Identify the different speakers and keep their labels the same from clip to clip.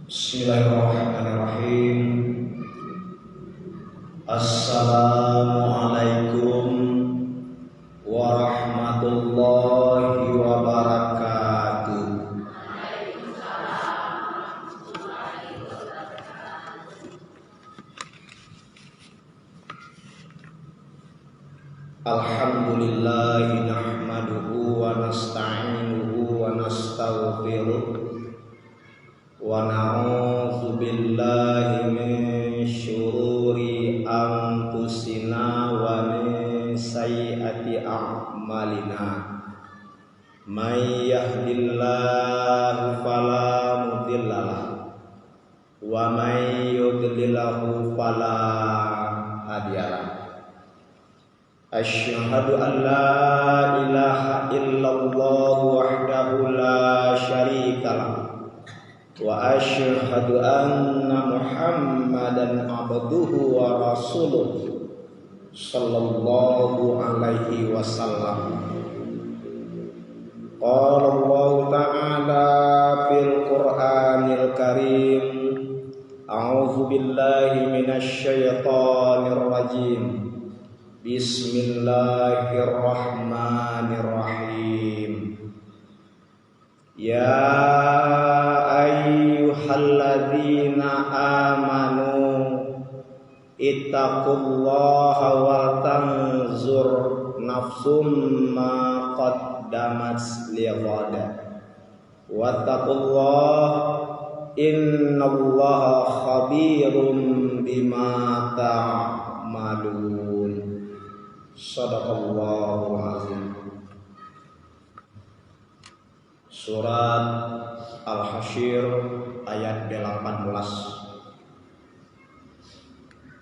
Speaker 1: Bismillahirrahmanirrahim. Assalamualaikum warahmatullahi wabarakatuh. Alhamdulillahi nahmaduhu wa nasta'inuhu wa nastaghfiruh wa na'udzu billahi min syururi anfusina wa min sayyiati a'malina. May yahdihillahu fala mudhillalah wa may yudlilhu fala hadiyalah. Asyhadu an la ilaha illallah wahdahu la syarikalah wa asyhadu anna Muhammadan abduhu wa rasuluh sallallahu alaihi wasallam. Qala Allah ta'ala fil Qur'anil Karim, a'udzu billahi minasy syaithanir rajim. Bismillahirrahmanirrahim. Ya ayyuhalladzina amanu ittaqullaha wal tanzur nafsum ma qaddamat lighad wattaqullaha innallaha khabirum bima ta'malun. Shadaqallahu azim. Surat Al-Hasyr ayat 18.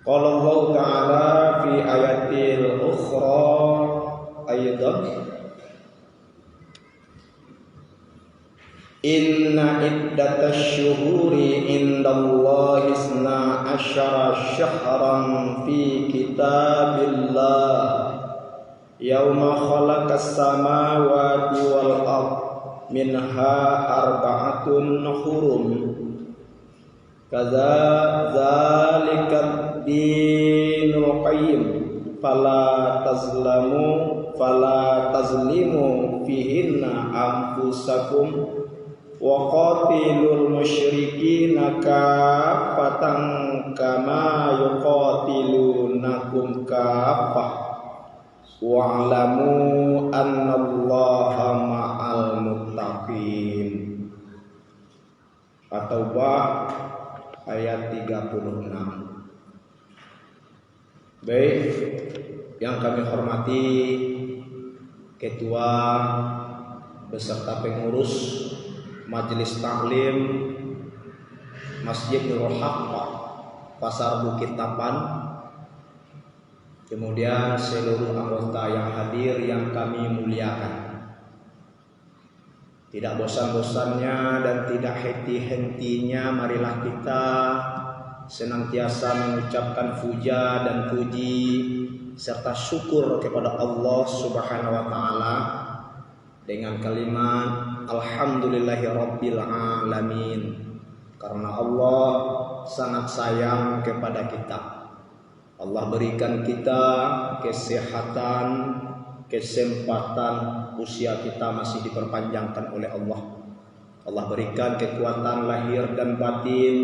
Speaker 1: Qala Allah Ta'ala fi ayatil ukhra aydan, inna iddatash syuhuri indallahi isna asyara syahran fi kitabillah yauma khalaqas samawati wal ardh minha arba'atun hurum kadzalika dinul qayyim fala tazlimu fihinna anfusakum wa qatilul musyrikina kaffatan kama yuqatilunakum kaffah wa'lamu annallaha ma'al muttaqin. At-Taubah ayat 36. Baik, yang kami hormati ketua beserta pengurus Majelis Taklim Masjid Nurul Haq Pasar Bukit Tapan, kemudian seluruh anggota yang hadir yang kami muliakan. Tidak bosan-bosannya dan tidak henti-hentinya marilah kita senantiasa mengucapkan puja dan puji serta syukur kepada Allah Subhanahu wa taala dengan kalimat alhamdulillahirabbil alamin, karena Allah sangat sayang kepada kita. Allah berikan kita kesehatan, kesempatan, usia kita masih diperpanjangkan oleh Allah. Allah berikan kekuatan lahir dan batin,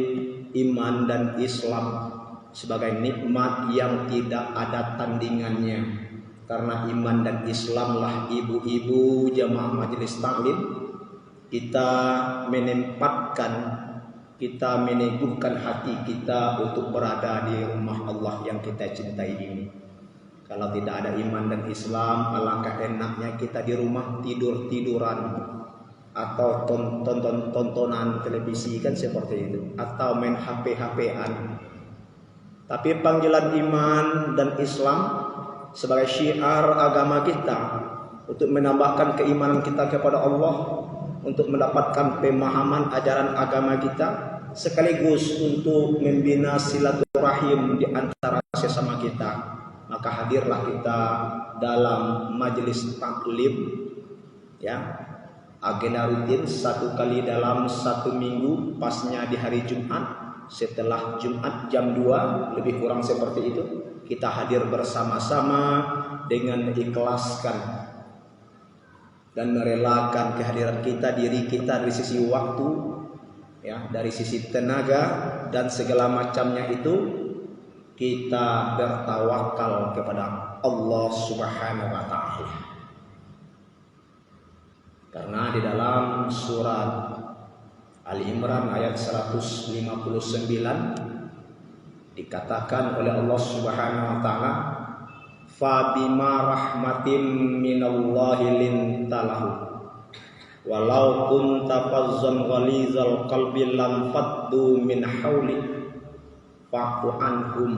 Speaker 1: iman dan Islam sebagai nikmat yang tidak ada tandingannya. Karena iman dan Islamlah ibu-ibu jamaah majelis taklim kita menempatkan, kita meneguhkan hati kita untuk berada di rumah Allah yang kita cintai ini. Kalau tidak ada iman dan Islam, alangkah enaknya kita di rumah tidur-tiduran atau tontonan televisi, kan seperti itu, atau main HP-HPan. Tapi panggilan iman dan Islam sebagai syiar agama kita untuk menambahkan keimanan kita kepada Allah, untuk mendapatkan pemahaman ajaran agama kita, sekaligus untuk membina silaturahim di antara sesama kita. Maka hadirlah kita dalam majelis taklim, ya, agenda rutin 1 kali dalam 1 minggu, pasnya di hari Jumat. Setelah Jumat jam 2 lebih kurang seperti itu, kita hadir bersama-sama dengan ikhlaskan dan merelakan kehadiran kita, diri kita dari sisi waktu, ya, dari sisi tenaga dan segala macamnya itu, kita bertawakal kepada Allah Subhanahu wa taala. Karena di dalam surat Ali Imran ayat 159 dikatakan oleh Allah Subhanahu wa taala, fa bima rahmatin minallahi lintalahu walau kunta fazzan ghalizal qalbi lam faddu min hauli fa'fu anhum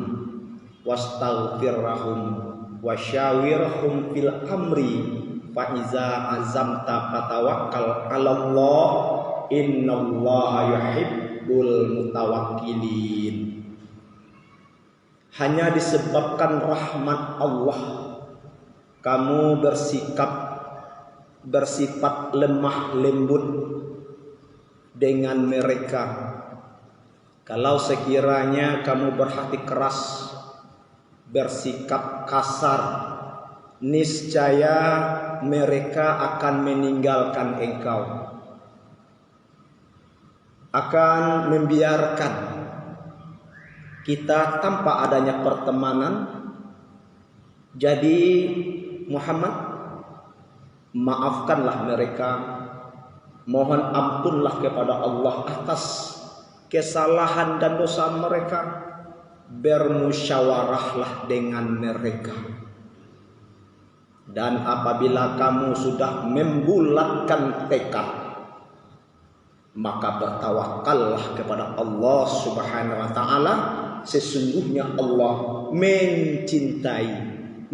Speaker 1: wastaghfirhum wasyawirhum fil amri fa iza azamta fatawakkal 'alallah innallaha yuhibbul mutawakkilin. Hanya disebabkan rahmat Allah kamu bersifat lemah lembut dengan mereka. Kalau sekiranya kamu berhati keras, bersikap kasar, niscaya mereka akan meninggalkan engkau, akan membiarkan kita tanpa adanya pertemanan. Jadi Muhammad, maafkanlah mereka, mohon ampunlah kepada Allah atas kesalahan dan dosa mereka, bermusyawarahlah dengan mereka. Dan apabila kamu sudah membulatkan tekad, maka bertawakallah kepada Allah Subhanahu wa taala. Sesungguhnya Allah mencintai,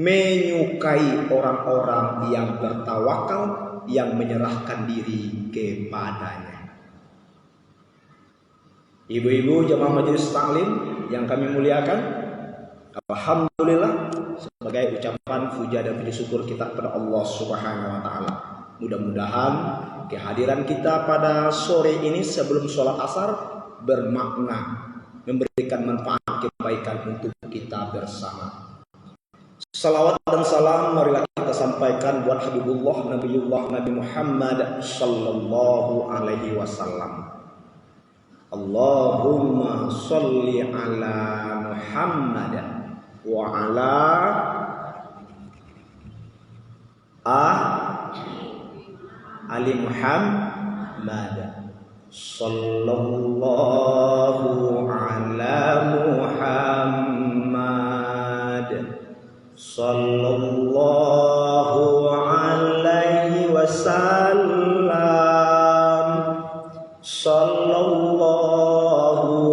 Speaker 1: menyukai orang-orang yang bertawakal, yang menyerahkan diri kepadanya. Ibu-ibu jamaah majelis taklim yang kami muliakan, alhamdulillah, sebagai ucapan puja dan puji syukur kita kepada Allah Subhanahu wa taala. Mudah-mudahan kehadiran kita pada sore ini sebelum sholat asar bermakna, memberikan manfaat kebaikan untuk kita bersama. Salawat dan salam marilah kita sampaikan buat Habibullah Nabiullah Nabi Muhammad sallallahu alaihi wasallam. Allahumma sholli ala Muhammad wa ala ali Muhammad sallallahu ala Muhammad sallallahu alaihi wasallam sallallahu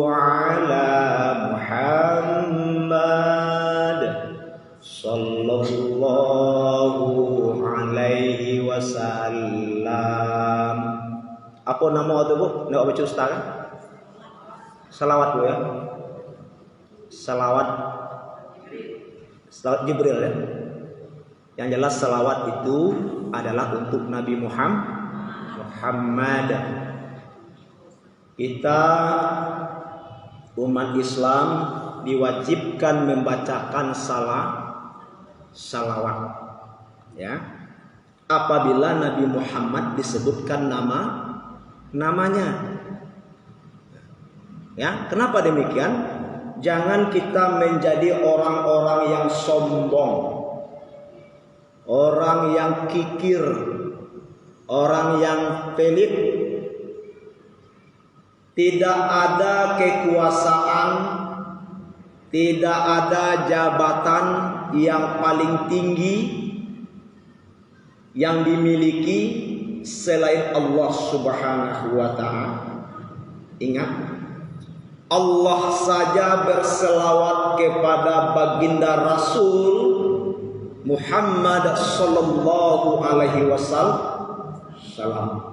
Speaker 1: ala Muhammad sallallahu alaihi wasallam. Apa nama itu, Bu? Nak baca ustaz kan? Salawat, Bu, ya. Salawat Jibril, ya. Yang jelas salawat itu adalah untuk Nabi Muhammad. Kita umat Islam diwajibkan membacakan salawat, ya. Apabila Nabi Muhammad disebutkan namanya, ya. Kenapa demikian? Jangan kita menjadi orang-orang yang sombong, orang yang kikir, orang yang pelit. Tidak ada kekuasaan, tidak ada jabatan yang paling tinggi yang dimiliki selain Allah Subhanahu wa ta'ala. Ingat, Allah saja berselawat kepada baginda Rasul Muhammad sallallahu alaihi wasallam.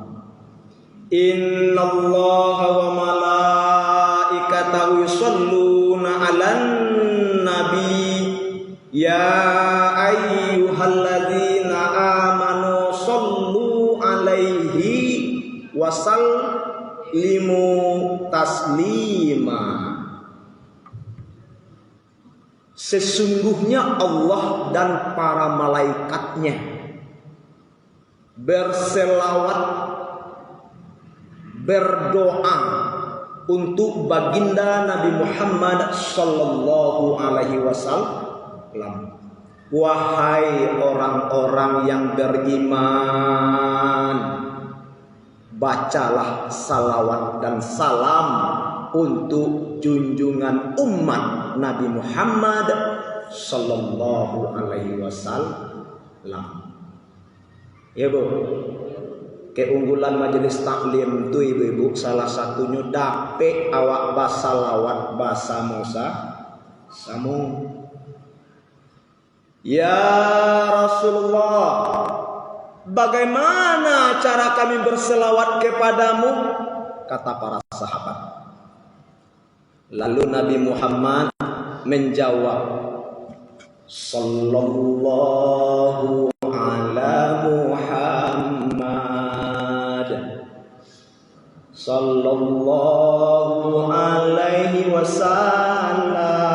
Speaker 1: Innallaha wa malaikatahu yusholluna 'alan nabi ya ayyuhalladzina amanu shollu alaihi yusallimu taslima. Sesungguhnya Allah dan para malaikatnya berselawat, berdoa untuk baginda Nabi Muhammad sallallahu alaihi wasallam. Wahai orang-orang yang beriman, bacalah salawat dan salam untuk junjungan umat Nabi Muhammad sallallahu alaihi wasallam. Ya Bu, keunggulan majelis taklim tuh ibu-ibu salah satunya dapet awak basalawat basa Musa samu. Ya Rasulullah, bagaimana cara kami berselawat kepadamu? Kata para sahabat. Lalu Nabi Muhammad menjawab, Sallallahu ala Muhammad, Sallallahu alaihi wasallam,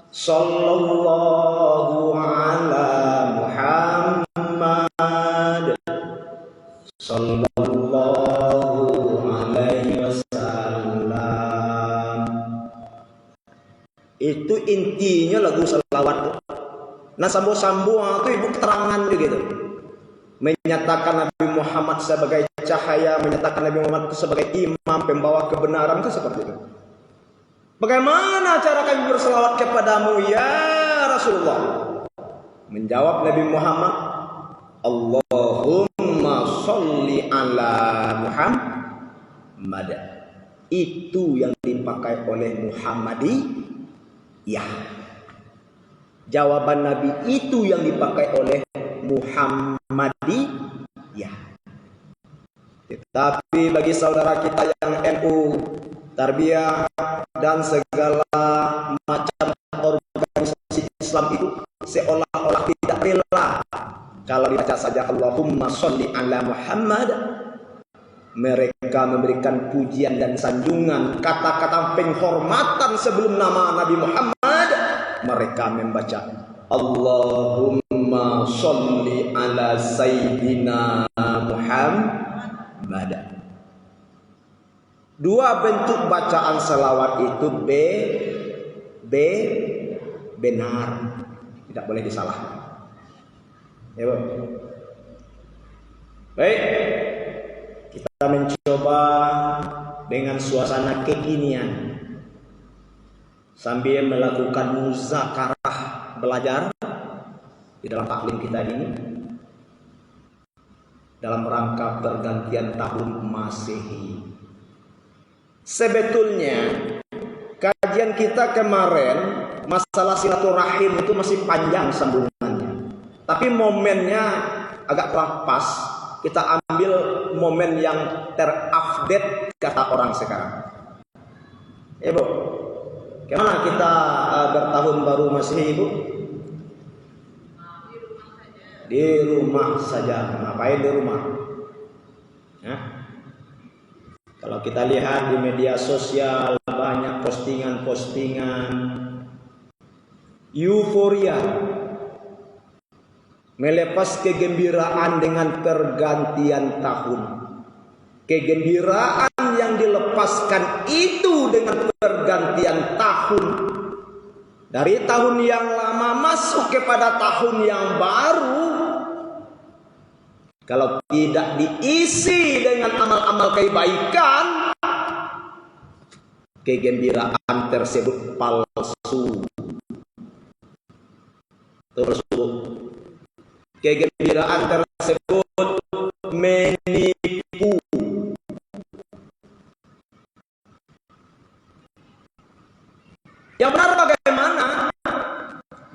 Speaker 1: Sallallahu ala Muhammad, Sallallahu alaihi wasallam. Itu intinya lagu selawat. Nah sambo-sambo itu ibu keterangan gitu. Menyatakan Nabi Muhammad sebagai cahaya, menyatakan Nabi Muhammad itu sebagai imam, pembawa kebenaran, itu seperti itu. Bagaimana cara kami berselawat kepadamu ya Rasulullah? Menjawab Nabi Muhammad, Allahumma sholli ala Muhammad. Itu yang dipakai oleh Muhammadiyah. Jawaban Nabi itu yang dipakai oleh Muhammadiyah. Tetapi bagi saudara kita yang NU, Tarbiyah dan segala macam organisasi Islam itu seolah-olah tidak rela kalau dibaca saja Allahumma sholli ala Muhammad. Mereka memberikan pujian dan sanjungan, kata-kata penghormatan sebelum nama Nabi Muhammad. Mereka membaca Allahumma sholli ala Sayyidina Muhammad. Dua bentuk bacaan selawat itu benar, tidak boleh disalahkan. Ya, baik, kita mencoba dengan suasana kekinian sambil melakukan muzakarah belajar di dalam taklim kita ini dalam rangka pergantian tahun Masehi. Sebetulnya kajian kita kemarin masalah silaturahim itu masih panjang sambungannya, tapi momennya agak kurang pas. Kita ambil momen yang terupdate kata orang sekarang. Ibu, kemana kita bertahun baru Masehi Ibu? Di rumah saja. Ngapain di rumah? Hah? Kalau kita lihat di media sosial banyak postingan-postingan euforia, melepas kegembiraan dengan pergantian tahun. Kegembiraan yang dilepaskan itu dengan pergantian tahun. Dari tahun yang lama masuk kepada tahun yang baru. Kalau tidak diisi dengan amal-amal kebaikan, kegembiraan tersebut palsu. Kegembiraan tersebut menipu. Yang benar bagaimana?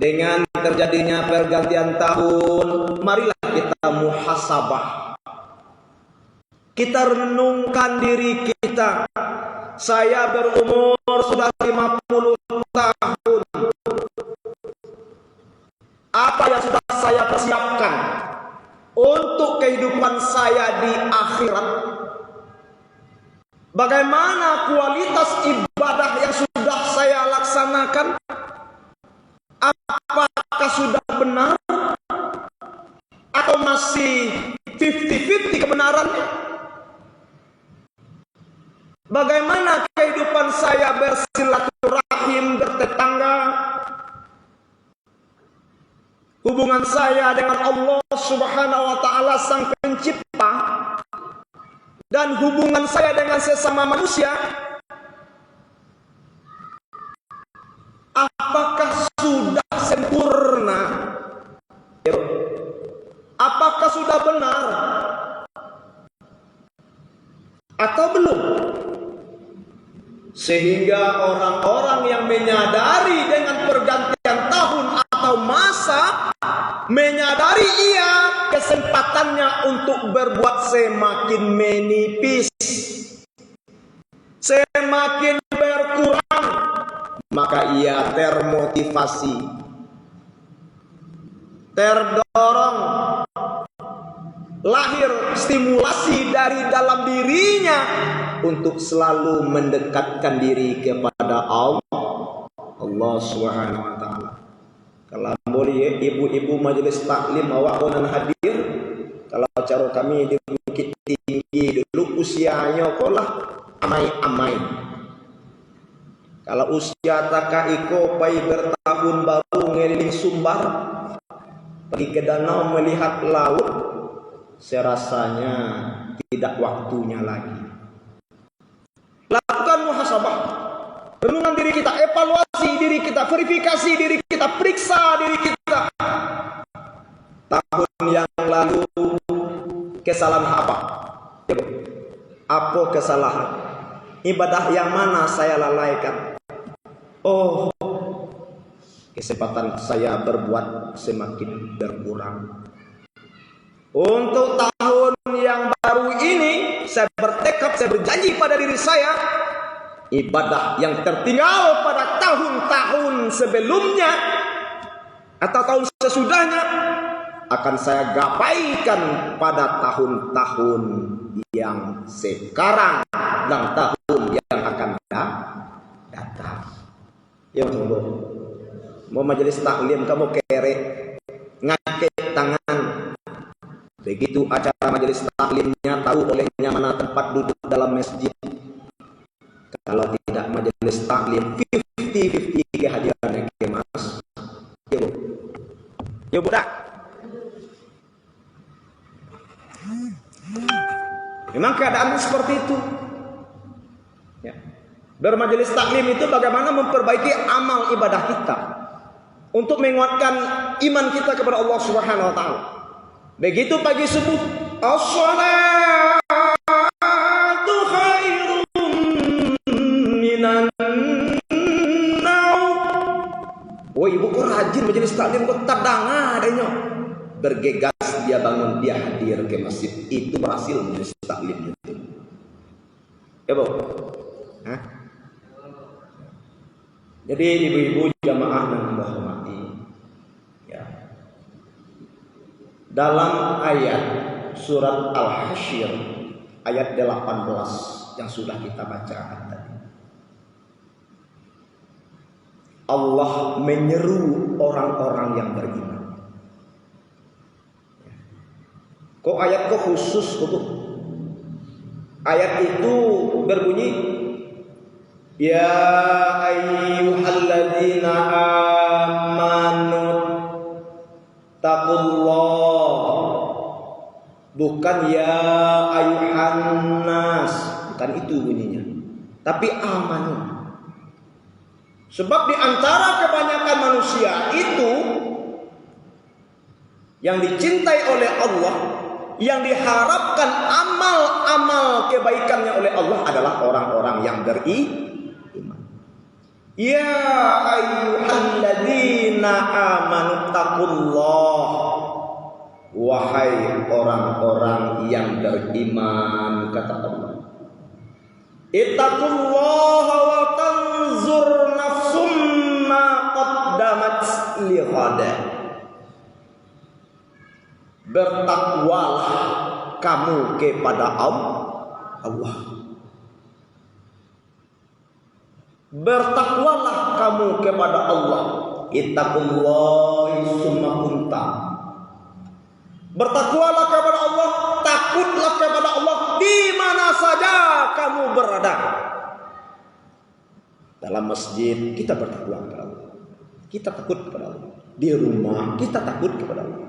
Speaker 1: Dengan terjadinya pergantian tahun, marilah kita muhasabah. Kita renungkan diri kita. Saya berumur sudah 50 tahun. Apa yang sudah saya persiapkan untuk kehidupan saya di akhirat? Bagaimana kualitas ibadah yang sudah saya laksanakan? Apakah sudah benar? Atau masih 50-50 kebenarannya? Bagaimana kehidupan saya bersilaturahim, bertetangga? Hubungan saya dengan Allah Subhanahu wa Ta'ala, Sang Pencipta, dan hubungan saya dengan sesama manusia, apakah sudah sempurna? Apakah sudah benar? Atau belum? Sehingga orang-orang yang menyadari dengan pergantian tahun atau masa, menyadari ia kesempatannya untuk berbuat semakin menipis, semakin berkurang, maka ia termotivasi, terdorong, lahir stimulasi dari dalam dirinya untuk selalu mendekatkan diri kepada Allah Subhanahu wa Ta'ala. Kalau boleh ibu-ibu majelis taklim awak konan hadir, kalau cara kami di Bukit Tinggi dulu usianya kolah amai-amai. Kalau usia taka iko pai bertahun baru ngeliling Sumbar, pergi ke danau melihat laut, serasanya tidak waktunya lagi. Lakukan muhasabah, renungan diri kita, evaluasi diri kita, verifikasi diri kita, periksa diri kita. Tahun yang lalu kesalahan apa? Apa kesalahan? Ibadah yang mana saya lalaikan? Oh, kesempatan saya berbuat semakin berkurang. Untuk tahun yang baru ini, saya bertekad, saya berjanji pada diri saya, ibadah yang tertinggal pada tahun-tahun sebelumnya atau tahun sesudahnya akan saya gapaikan pada tahun-tahun yang sekarang dan tahun yang akan datang. Ya, mau majelis taklim kamu kerek ngakek tangan. Begitu acara majelis taklimnya, tahu olehnya mana tempat duduk dalam masjid. Kalau tidak majelis taklim 50-50 kehadiran ke mas. Ya budak. Memang keadaan seperti itu. Ya. Bermajelis taklim itu bagaimana memperbaiki amal ibadah kita untuk menguatkan iman kita kepada Allah Subhanahu wa Ta'ala. Begitu pagi subuh, as-salatu khairum minan naum. Oh, ibu kok rajin majelis taklim kok tadanga adanya. Bergegas dia bangun, dia hadir ke masjid, itu berhasil majelis taklim itu. Ya, Bu. Hah? Jadi ibu-ibu jamaah yang Allah hormati, ya. Dalam ayat surat Al-Hasyr ayat 18 yang sudah kita bacakan tadi, Allah menyeru orang-orang yang beriman. Kok ayat kok khusus kok? Ayat itu berbunyi, ya ayyuhalladzina amanu taqullah. Bukan ya ayuhan nas, bukan itu bunyinya. Tapi amanu. Sebab di antara kebanyakan manusia itu yang dicintai oleh Allah, yang diharapkan amal-amal kebaikannya oleh Allah adalah orang-orang yang beriman. Ya ayyuhalladzina amanu taqullah. Wahai orang-orang yang beriman, kata Allah, ittaqullaha wa tanzur nafsum ma qaddamat lighada. Bertakwalah kamu kepada Allah. Bertakwalah kamu kepada Allah. Ittaqullahi summa kunta. Bertakwalah kepada Allah, takutlah kepada Allah di mana saja kamu berada. Dalam masjid kita bertakwa kepada Allah. Kita takut kepada Allah. Di rumah kita takut kepada Allah.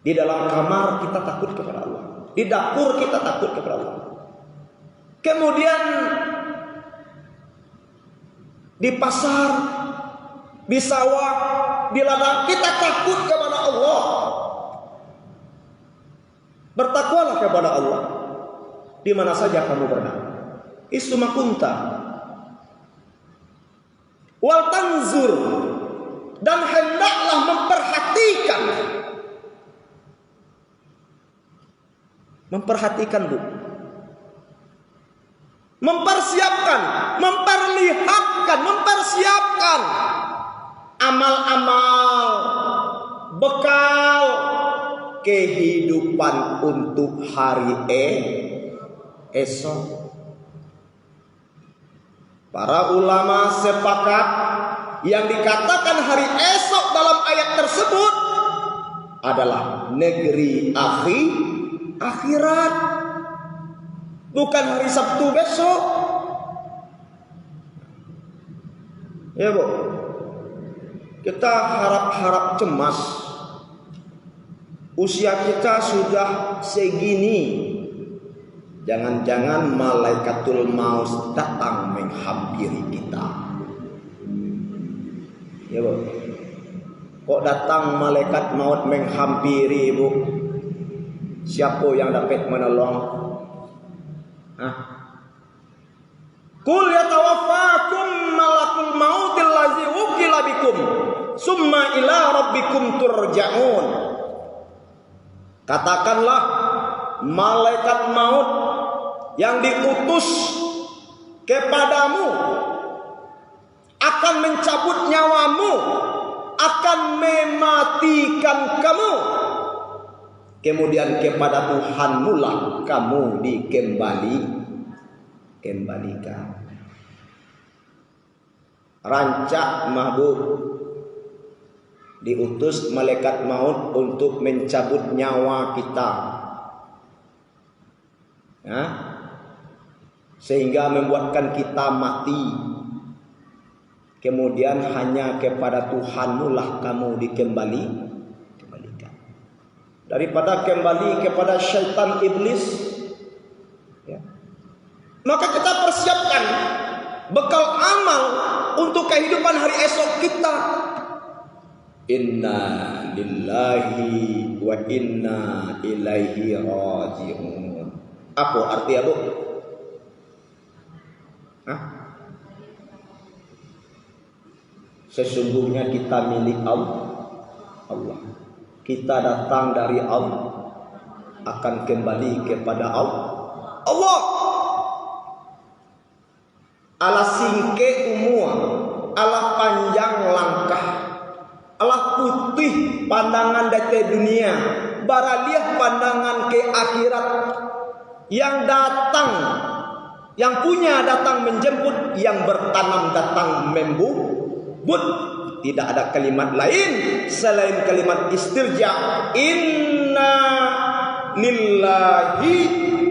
Speaker 1: Di dalam kamar kita takut kepada Allah. Di dapur kita takut kepada Allah. Kemudian di pasar, di sawah, di ladang kita takut kepada Allah. Bertakwalah kepada Allah di mana saja kamu berada. Isma kunta wal tanzur, dan hendaklah memperhatikan Bu, mempersiapkan, mempersiapkan amal-amal bekal kehidupan untuk hari esok. Para ulama sepakat yang dikatakan hari esok dalam ayat tersebut adalah negeri akhirat, bukan hari Sabtu besok. Ya Bu, kita harap-harap cemas. Usia kita sudah segini, jangan-jangan malaikatul maut datang menghampiri kita. Ya Bu, kok datang malaikat maut menghampiri Bu? Siapa yang dapat menolong? Qul yatawaffakum malakul mautil ladzi wukila bikum summa ila rabbikum turja'un. Katakanlah, malaikat maut yang diutus kepadamu akan mencabut nyawamu, akan mematikan kamu. Kemudian kepada Tuhanmu lah kamu dikembalikan. Rancak mahbub, diutus malaikat maut untuk mencabut nyawa kita, ya, sehingga membuatkan kita mati. Kemudian hanya kepada Tuhanmu lah kamu dikembalikan. Daripada kembali kepada syaitan iblis, ya, maka kita persiapkan bekal amal untuk kehidupan hari esok kita. Inna lillahi wa inna ilaihi raji'un. Apa artinya Bu? Sesungguhnya kita milik Allah. Kita datang dari Allah, akan kembali kepada Allah. Ala singke umur, ala panjang langkah, ala putih pandangan dari dunia, baraliah pandangan ke akhirat. Yang datang, yang punya datang menjemput, yang bertanam datang membubut. Tidak ada kalimat lain selain kalimat istirja. Inna lillahi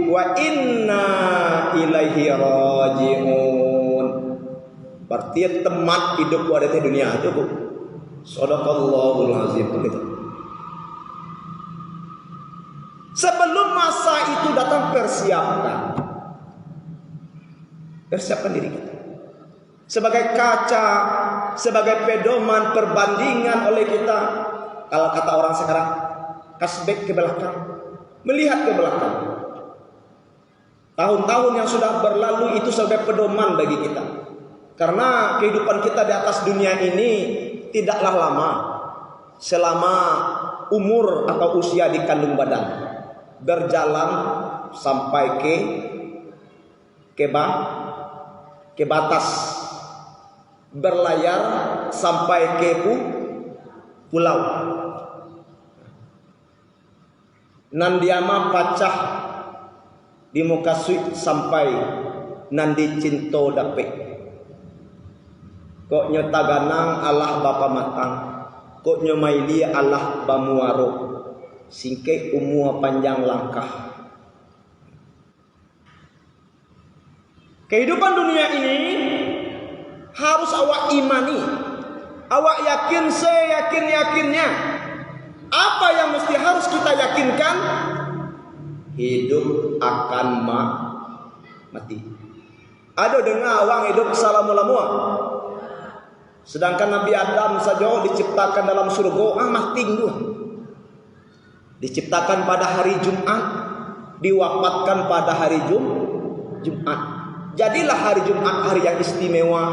Speaker 1: wa inna ilaihi raji'un. Berarti teman hidup ada di dunia itu Bu. Shadaqallahul azim begitu. Sebelum masa itu datang, persiapkan diri kita sebagai kaca, sebagai pedoman perbandingan oleh kita. Kalau kata orang sekarang, kasbek ke belakang, melihat ke belakang. Tahun-tahun yang sudah berlalu itu sebagai pedoman bagi kita. Karena kehidupan kita di atas dunia ini tidaklah lama. Selama umur atau usia di kandung badan, berjalan sampai ke batas, berlayar sampai ke pulau. Nandiama pacah di muka suit sampai nandi cinto dape. Kok nyo taganang Allah bapa matang. Kok nyo maili Allah bamuaro. Singke umur panjang langkah. Kehidupan dunia ini harus awak imani. Awak yakin seyakin-yakinnya. Apa yang mesti harus kita yakinkan? Hidup akan mati. Ada dengar awang hidup selama-lama. Sedangkan Nabi Adam saja diciptakan dalam surga mati dulu. Diciptakan pada hari Jumat, diwafatkan pada hari Jumat. Jadilah hari Jumat hari yang istimewa.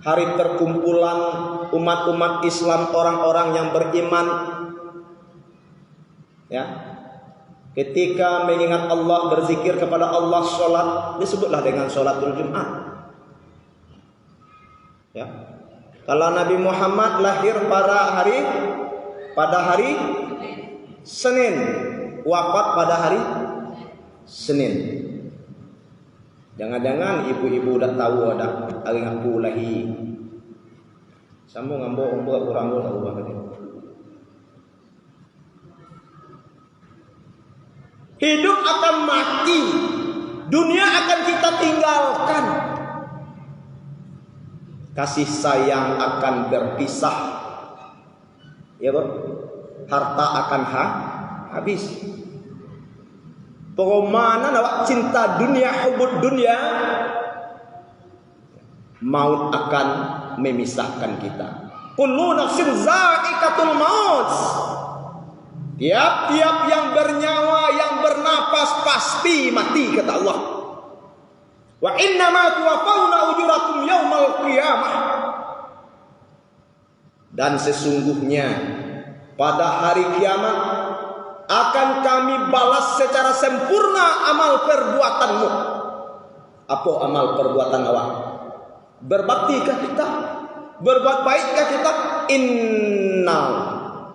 Speaker 1: Hari terkumpulan umat-umat Islam, orang-orang yang beriman. Ya. Ketika mengingat Allah, berzikir kepada Allah, sholat, disebutlah dengan sholatul Jumat. Ya. Kalau Nabi Muhammad lahir pada hari Senin, wafat pada hari Senin. Jangan-jangan ibu-ibu dah tahu ada hari aku lahir. Sambung ngambok umur kurang tahu tadi. Hidup akan mati. Dunia akan kita tinggalkan. Kasih sayang akan berpisah. Ya, Bro. Harta akan habis. Pengomana awak cinta dunia, hubud dunia, maut akan memisahkan kita. Kullu nafsin za'iqatul maut. Tiap-tiap yang bernyawa, yang bernapas pasti mati, kata Allah. Wa innama tuwaffawna ujurakum yaumal qiyamah. Dan sesungguhnya pada hari kiamat akan kami balas secara sempurna amal perbuatanmu. Apa amal perbuatan awak? Berbaktikah kita? Berbuat baikkah kita? Innal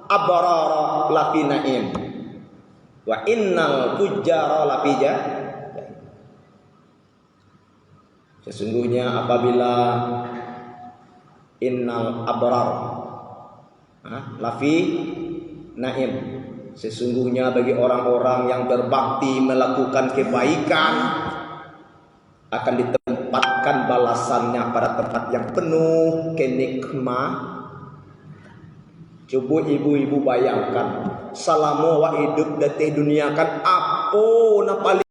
Speaker 1: abrara lafi na'im wa innal fujjara lafi jahim. Sesungguhnya apabila innal abrar lafi na'im, sesungguhnya bagi orang-orang yang berbakti melakukan kebaikan akan ditempatkan balasannya pada tempat yang penuh kenikmatan. Coba ibu-ibu bayangkan, selama wa hidup di dunia kan apa na paling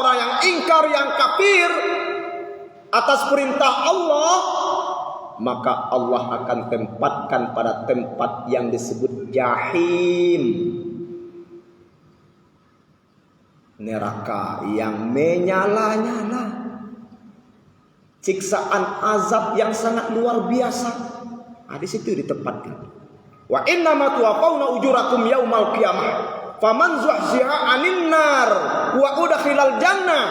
Speaker 1: orang yang ingkar, yang kafir atas perintah Allah, maka Allah akan tempatkan pada tempat yang disebut jahim, neraka yang menyala-nyala, siksaan azab yang sangat luar biasa. Di situ ditempatkan. Wa inna ma tuwaffawna ujurakum yaumal qiyamah faman zuhziha 'anil nar wa udkhilal jannah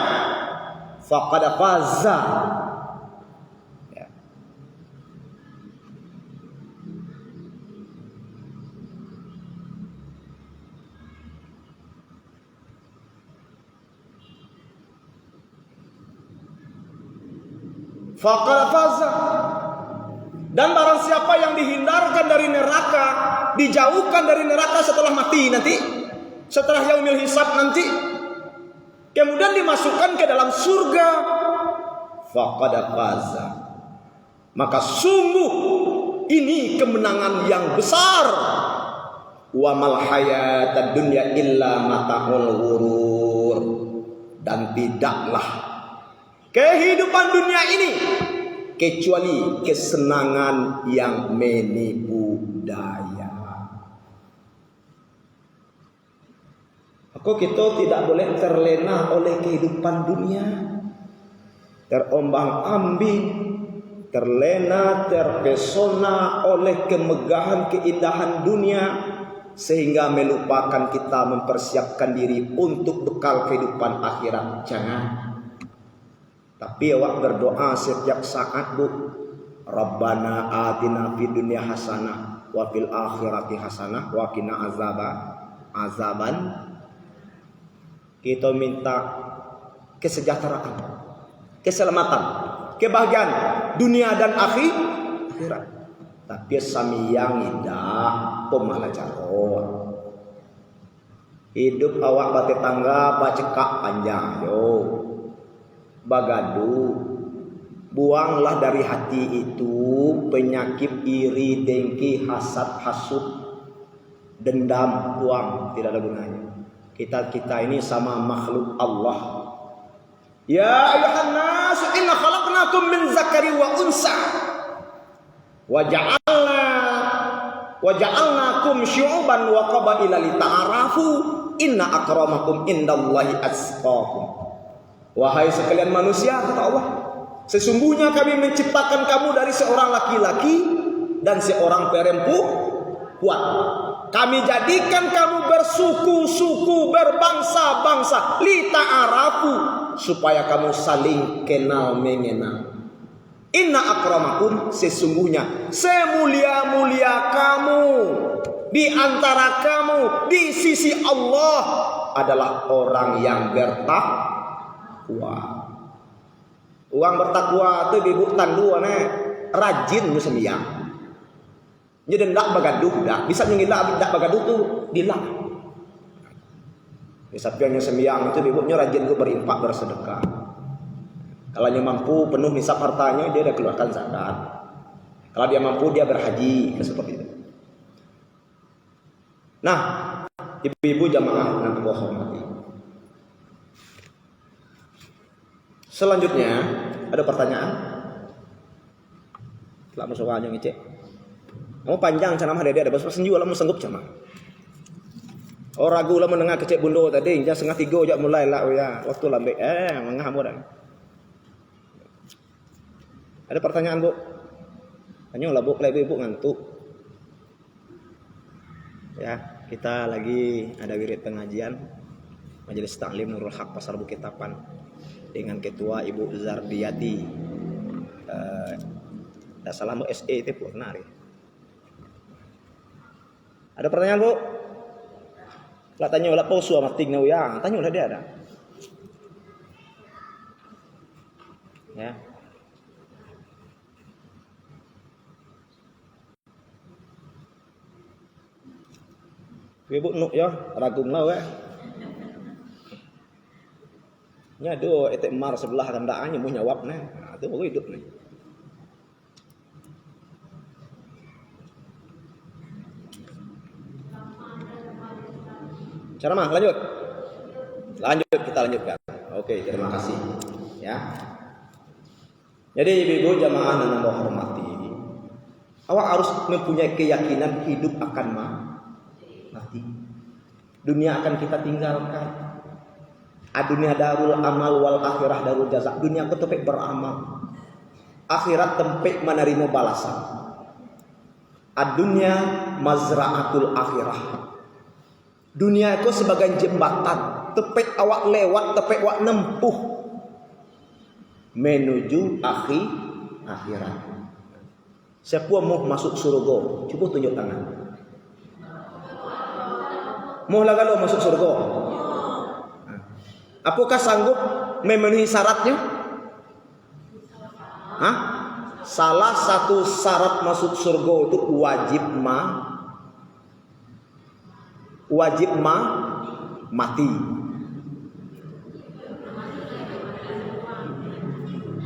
Speaker 1: faqad faza. Faqad faza. Dan barang siapa yang dihindarkan dari neraka, dijauhkan dari neraka setelah mati nanti, setelah yaumil hisab nanti, kemudian dimasukkan ke dalam surga, faqad faza. Maka sungguh ini kemenangan yang besar. Wa mal hayatad dunya illa mata'ul ghurur. Dan tidaklah kehidupan dunia ini kecuali kesenangan yang menipu daya. Maka kita tidak boleh terlena oleh kehidupan dunia, terombang-ambing, terlena, terpesona oleh kemegahan, keindahan dunia, sehingga melupakan kita mempersiapkan diri untuk bekal kehidupan akhirat. Jangan. Tapi awak berdoa setiap saat, Bu. Rabbana atina fid dunya hasanah wa fil akhirati hasanah wa qina azaban. Kita minta kesejahteraan, keselamatan, kebahagiaan dunia dan akhirat. Tapi samiyang tidak pemalacaron. Hidup awak bate tangga bacekak panjang yo. Bagadu. Buanglah dari hati itu penyakit iri, dengki, hasad, hasud, dendam, buang, tidak ada gunanya. Kita ini sama makhluk Allah. Ya ayuhan nas, inna khalaqnakum min zakari wa unsa. Wa ja'alnakum syu'uban wa qabaila lita'arafu. Inna akramakum indallahi atqakum. Wahai sekalian manusia, kata Allah, sesungguhnya kami menciptakan kamu dari seorang laki-laki dan seorang perempuan. Kami jadikan kamu bersuku-suku, berbangsa-bangsa, lita'arafu, supaya kamu saling kenal mengenal. Inna akramakum, sesungguhnya semulia-mulia kamu di antara kamu di sisi Allah adalah orang yang bertakwa. Orang bertakwa itu bibuk tandu rajin sembahyang. Jadi ndak bagaduh dah. Bisa nyengila ndak bagaduh tuh dilah. Misalnya sembahyang itu bibuknya rajin tuh berinfak bersedekah. Kalau dia mampu penuh nisab hartanya, dia dah keluarkan zakat. Kalau dia mampu, dia berhaji, seperti itu. Nah, ibu-ibu jamaah yang Allah hormati. Selanjutnya ada pertanyaan. Lah musuh aja ngecek. Mau panjang cenah mah dede ada bos senju lah mau sanggup cenah. Oh ragu lah menengah kecek bundo tadi, jam 2:30 jak mulai lah ya. Waktu lambe mengah mudah. Ada pertanyaan, Bu? Tanya lah, Bu, kalau ibu ngantuk. Ya, kita lagi ada wirid pengajian Majelis Taklim Nurul Haq Pasar Bukit Tapan dengan Ketua Ibu Zardiyati. Tidak salah Bu, SE itu purna. Ada pertanyaan, Bu? Lah tanya lah pausu sama tinggal ya. Tanya lah dia ada. Ya. Ibu nuk ya, ragung lah weh. Nya do etek mar sebelah kendaannya mau nyawab nih. Nah, itu baru hidup nih. Cara mah lanjut. Kita lanjutkan. Oke, terima kasih. Ya. Jadi ibu-ibu jamaah yang Allah hormati, awak harus mempunyai keyakinan hidup akan mati. Dunia akan kita tinggalkan. Dunia darul amal wal akhirah darul jaza. Dunia aku tempat beramal. Akhirat tempat menerima balasan. Dunia mazra'atul akhirah. Dunia itu sebagai jembatan, tempat awak lewat, tempat awak nempuh menuju akhirat. Siapa mau masuk surga? Coba tunjuk tangan. Mau lah kalau masuk surga? Apakah sanggup memenuhi syaratnya? Hah? Salah satu syarat masuk surga itu wajib mati.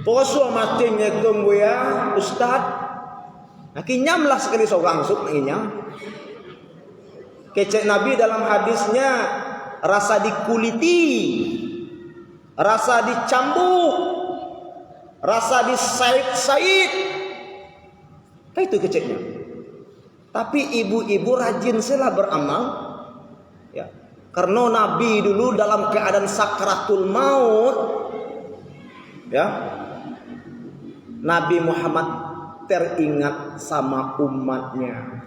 Speaker 1: Poso mati ngetong ya Ustad. Akhirnya lah sekali seorang suk akhirnya. Kecek Nabi dalam hadisnya rasa dikuliti, rasa dicambuk, rasa disait-sait. Itu keceknya. Tapi ibu-ibu rajin sila beramal. Ya. Karena Nabi dulu dalam keadaan sakratul maut, ya, Nabi Muhammad teringat sama umatnya.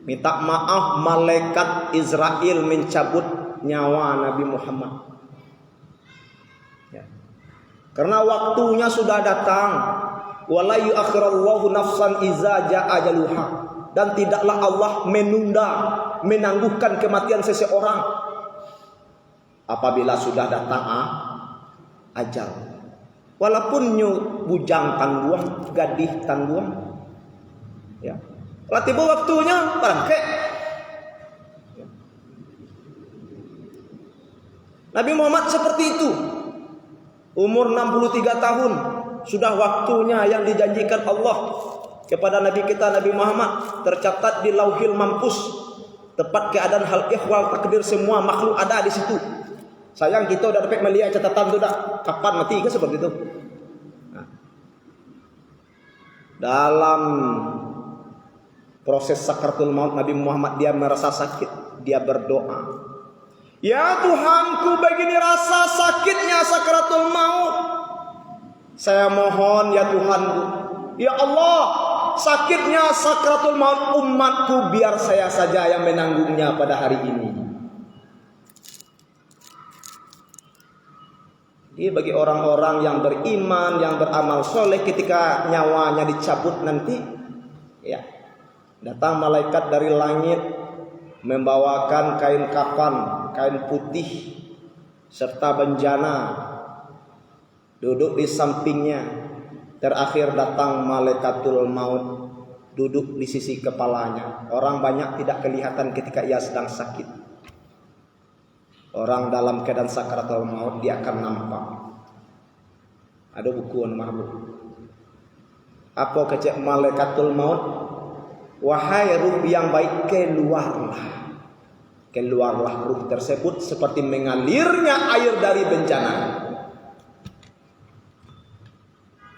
Speaker 1: Minta maaf malaikat Israel mencabut nyawa Nabi Muhammad. Ya. Karena waktunya sudah datang. Wala yu'akhirallahu nafsan iza ja'a ajaluha. Dan tidaklah Allah menunda, menangguhkan kematian seseorang apabila sudah datang ajal. Walaupun nyu bujang tangguang, gadih tangguang, ya, kalau tiba waktunya bangke. Nabi Muhammad seperti itu. Umur 63 tahun sudah waktunya yang dijanjikan Allah kepada Nabi kita Nabi Muhammad, tercatat di Lauhil Mahfuz. Tepat keadaan hal ihwal takdir semua makhluk ada di situ. Sayang kita udah dapat melihat catatan itu dah. Kapan mati ke seperti itu. Nah, dalam proses sakaratul maut Nabi Muhammad dia merasa sakit, dia berdoa, ya Tuhanku, begini rasa sakitnya sakaratul maut. Saya mohon ya Tuhanku, ya Allah, sakitnya sakaratul maut umatku biar saya saja yang menanggungnya pada hari ini. Jadi bagi orang-orang yang beriman, yang beramal soleh, ketika nyawanya dicabut nanti, ya, datang malaikat dari langit membawakan kain kafan, kain putih serta benjana, duduk di sampingnya. Terakhir datang malaikatul maut, duduk di sisi kepalanya. Orang banyak tidak kelihatan ketika ia sedang sakit. Orang dalam keadaan sakaratul maut dia akan nampak. Ada buku mahbub. Apa kecek malaikatul maut? Wahai ruh yang baik, keluarlah. Keluarlah ruh tersebut seperti mengalirnya air dari bencana.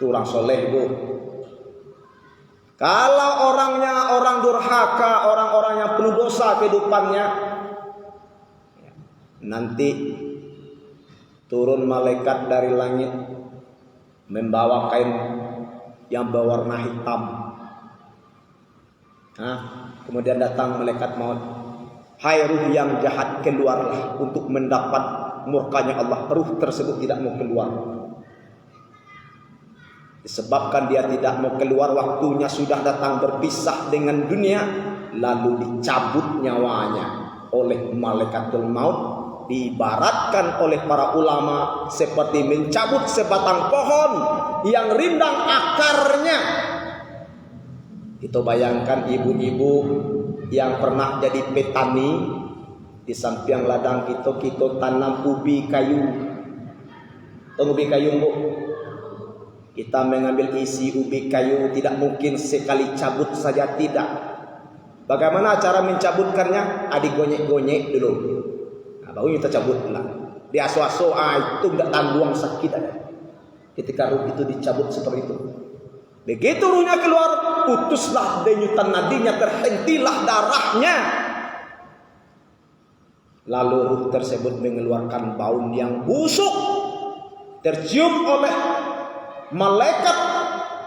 Speaker 1: Itu orang soleh, bu. Kalau orangnya orang durhaka, orang-orang yang penuh dosa kehidupannya, nanti turun malaikat dari langit membawa kain yang berwarna hitam. Kemudian datang malaikat maut. Hai ruh yang jahat, keluarlah untuk mendapat murkanya Allah. Ruh tersebut tidak mau keluar. Disebabkan dia tidak mau keluar, waktunya sudah datang berpisah dengan dunia, lalu dicabut nyawanya oleh malaikatul maut. Diibaratkan oleh para ulama seperti mencabut sebatang pohon yang rindang akarnya. Itu bayangkan ibu-ibu yang pernah jadi petani, di samping ladang kita tanam ubi kayu. Tahu ubi kayu, Bu? Kita mengambil isi ubi kayu, tidak mungkin sekali cabut saja, tidak. Bagaimana cara mencabutkannya? Digonyek-gonyek dulu. Baru kita cabut lah. Di aso-aso itu tidak tanggung sakit ada. Ketika ruh itu dicabut seperti itu. Begitu ruhnya keluar, putuslah denyutan nadinya, terhentilah darahnya. Lalu ruh tersebut mengeluarkan bau yang busuk, tercium oleh malaikat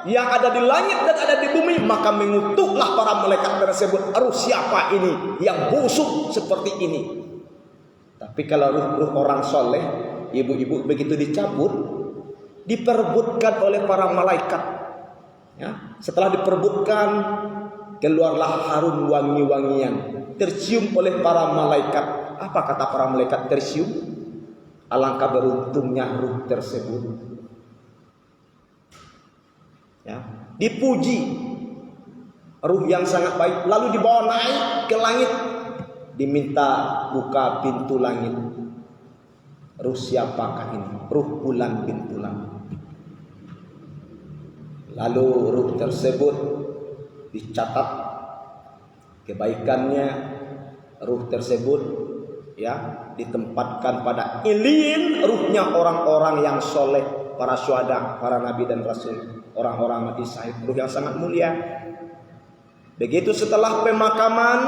Speaker 1: yang ada di langit dan ada di bumi. Maka mengutuklah para malaikat tersebut, ruh siapa ini yang busuk seperti ini? Tapi kalau ruh orang soleh, ibu-ibu begitu dicabut, diperebutkan oleh para malaikat. Ya, setelah diperebutkan, keluarlah harum wangi-wangian, tercium oleh para malaikat. Apa kata para malaikat tercium? Alangkah beruntungnya ruh tersebut. Ya, dipuji ruh yang sangat baik, lalu dibawa naik ke langit. Diminta buka pintu langit. Ruh siapakah ini? Ruh Fulan bin Fulan. Lalu ruh tersebut dicatat kebaikannya. Ruh tersebut ya ditempatkan pada ilin, ruhnya orang-orang yang soleh, para syuhada, para nabi dan rasul, orang-orang mati syahid, ruh yang sangat mulia. Begitu setelah pemakaman,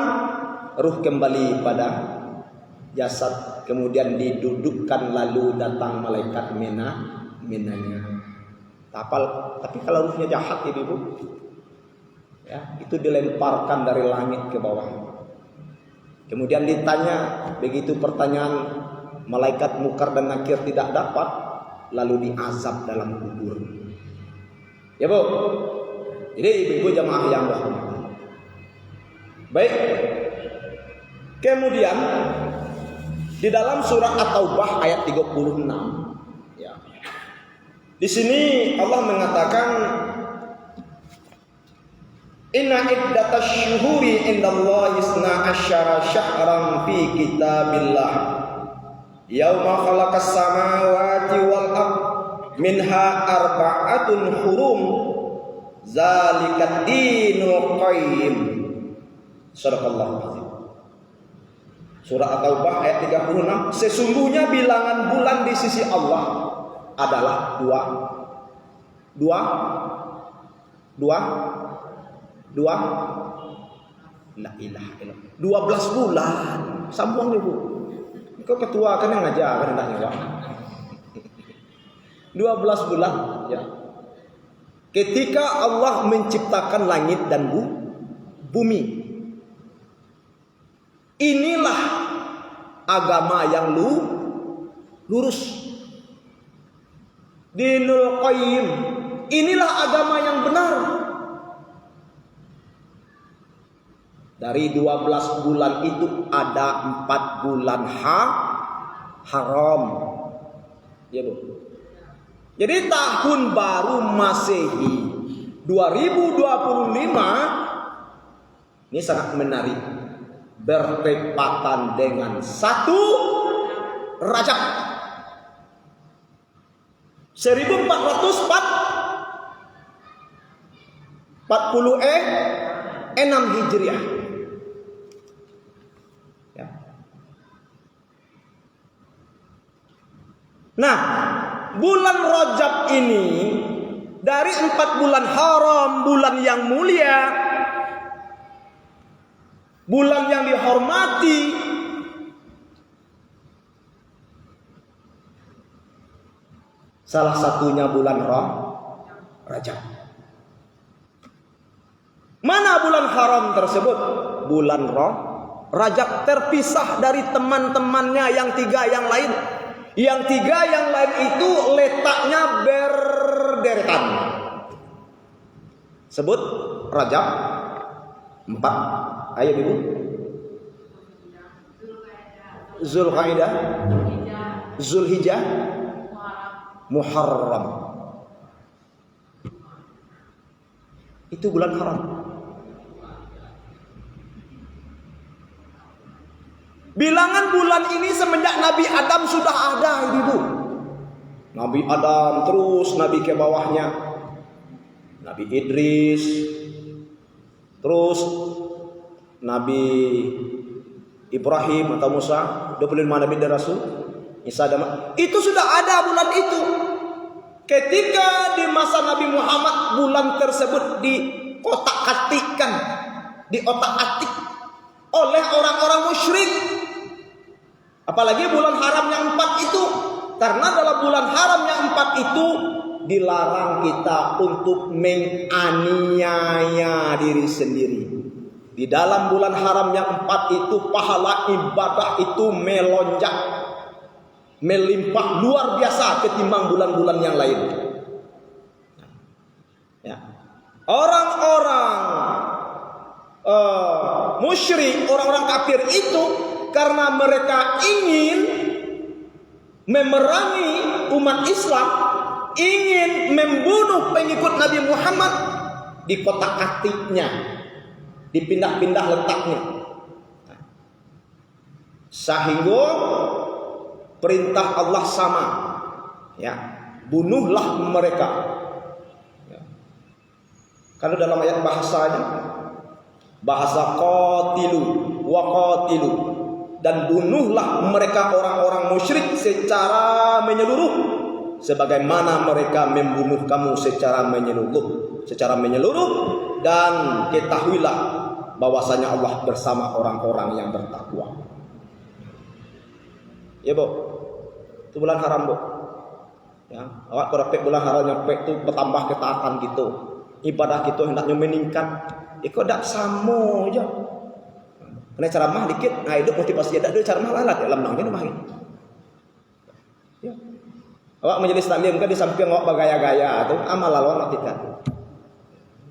Speaker 1: ruh kembali pada jasad, kemudian didudukkan, lalu datang malaikat menanya. Tapi kalau ruhnya jahat, ibu, ya, itu dilemparkan dari langit ke bawah. Kemudian ditanya, begitu pertanyaan malaikat Munkar dan Nakir tidak dapat, lalu diazab dalam kubur. Ya, Bu. Jadi ibu-ibu jamaah yang berhormat. Baik. Kemudian Di dalam surah At-Taubah ayat 36. Ya. Di sini Allah mengatakan Inna iddatasy syuhuri indallahi isna asyara syahran fi kitabillah yauma khalaqas samawati wal ard minha arba'atun hurum zalikat dinul qayyim. Sadaqallahu azim. Surah At-Taubah ayat 36. Sesungguhnya bilangan bulan di sisi Allah adalah dua. La ilaha illallah. 12 bulan. Sambung nih, Bu. Kau ketua kan yang ngajar kan enaknya, Pak. 12 bulan, ya. Ketika Allah menciptakan langit dan bumi. Inilah agama yang lurus. Dinul qayyim. Inilah agama yang benar. Dari 12 bulan itu ada 4 bulan haram. Ya, Bu. Jadi tahun baru Masehi 2025 ini sangat menarik. Bertepatan dengan 1 Rajab 1446 Hijriah. Ya. Nah, bulan Rajab ini dari 4 bulan haram, bulan yang mulia, bulan yang dihormati, salah satunya bulan Rajab. Mana bulan haram tersebut? Bulan Rajab terpisah dari teman-temannya yang 3 yang lain. Yang 3 yang lain itu letaknya berderetan. Sebut Rajab 4. Ayo Ibu. Zulqa'dah, Zulhijjah, Muharram. Itu bulan haram. Bilangan bulan ini semenjak Nabi Adam sudah ada, Ibu. Nabi Adam terus Nabi ke bawahnya. Nabi Idris, terus Nabi Ibrahim atau Musa, 25 Nabi dan Rasul, Isa dan itu sudah ada bulan itu. Ketika di masa Nabi Muhammad bulan tersebut dikotak-katikkan, diotak-atik oleh orang-orang musyrik. Apalagi bulan haram yang 4 itu. Karena dalam bulan haram yang 4 itu dilarang kita untuk menganiaya diri sendiri. Di dalam bulan haram yang 4 itu pahala ibadah itu melonjak, melimpah luar biasa ketimbang bulan-bulan yang lain. Ya. Orang-orang musyrik, orang-orang kafir itu karena mereka ingin memerangi umat Islam, ingin membunuh pengikut Nabi Muhammad, di kotak-katiknya, dipindah-pindah letaknya. Sehingga perintah Allah sama, ya, bunuhlah mereka. Ya. Kalau dalam ayat bahasanya, bahasa qatilu wa qatilu, dan bunuhlah mereka orang-orang musyrik secara menyeluruh, sebagaimana mereka membunuh kamu secara menyeluruh, dan ketahuilah bahwasanya Allah bersama orang-orang yang bertakwa. Ya, Bu. Itu bulan haram, Bu. Ya, awak korepek bulan haram nyampe itu bertambah ketaatan gitu. Ibadah kita hendaknya meningkat. Iko dak samo aja. Kena ceramah dikit, nah hidup motivasi ada ceramah lalat dalam nang ini mah. Ya. Awak majelis taklim kan di samping awak bagaya-gaya tuh amal lawan tidak.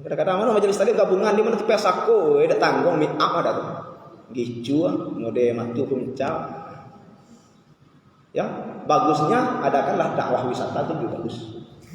Speaker 1: Kadang-kadang mana majelis taklim gabungan di mana tipe sako, ada tanggung meet up ada tuh. Gicu ngode matu puncak. Ya, bagusnya adakanlah dakwah wisata itu juga bagus.